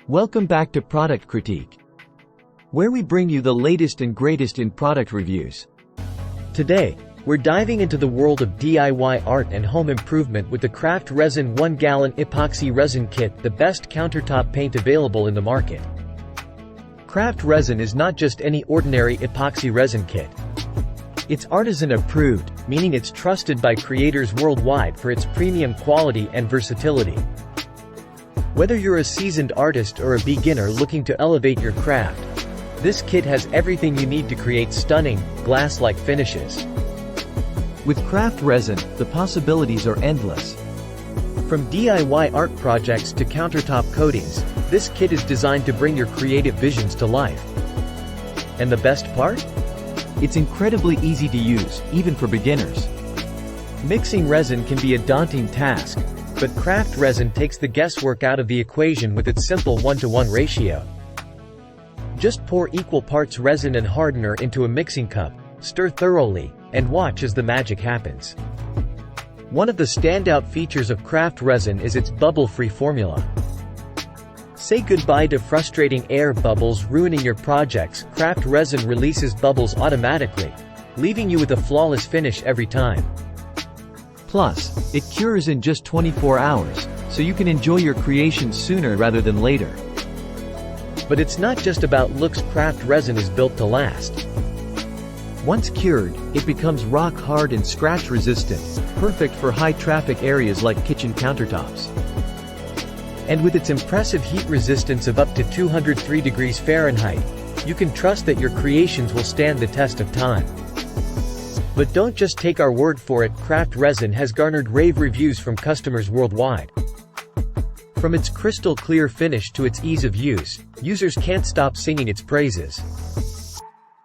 Welcome back to Product Critique, where we bring you the latest and greatest in product reviews. Today, we're diving into the world of DIY art and home improvement with the Craft Resin 1-gallon Epoxy Resin Kit, the best countertop paint available in the market. Craft Resin is not just any ordinary epoxy resin kit. It's artisan approved, meaning it's trusted by creators worldwide for its premium quality and versatility. Whether you're a seasoned artist or a beginner looking to elevate your craft, this kit has everything you need to create stunning, glass-like finishes. With Craft Resin, the possibilities are endless. From DIY art projects to countertop coatings, this kit is designed to bring your creative visions to life. And the best part? It's incredibly easy to use, even for beginners. Mixing resin can be a daunting task, but Craft Resin takes the guesswork out of the equation with its simple 1-to-1 ratio. Just pour equal parts resin and hardener into a mixing cup, stir thoroughly, and watch as the magic happens. One of the standout features of Craft Resin is its bubble-free formula. Say goodbye to frustrating air bubbles ruining your projects. Craft Resin releases bubbles automatically, leaving you with a flawless finish every time. Plus, it cures in just 24 hours, so you can enjoy your creations sooner rather than later. But it's not just about looks. Craft Resin is built to last. Once cured, it becomes rock hard and scratch resistant, perfect for high-traffic areas like kitchen countertops. And with its impressive heat resistance of up to 203 degrees Fahrenheit, you can trust that your creations will stand the test of time. But don't just take our word for it. Craft Resin has garnered rave reviews from customers worldwide. From its crystal clear finish to its ease of use, users can't stop singing its praises.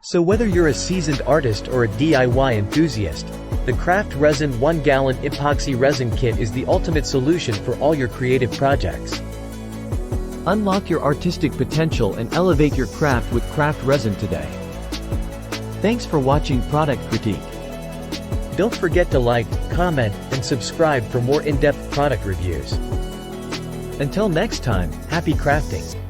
So whether you're a seasoned artist or a DIY enthusiast, the Craft Resin 1-gallon Epoxy Resin Kit is the ultimate solution for all your creative projects. Unlock your artistic potential and elevate your craft with Craft Resin today. Thanks for watching Product Critique. Don't forget to like, comment, and subscribe for more in-depth product reviews. Until next time, happy crafting!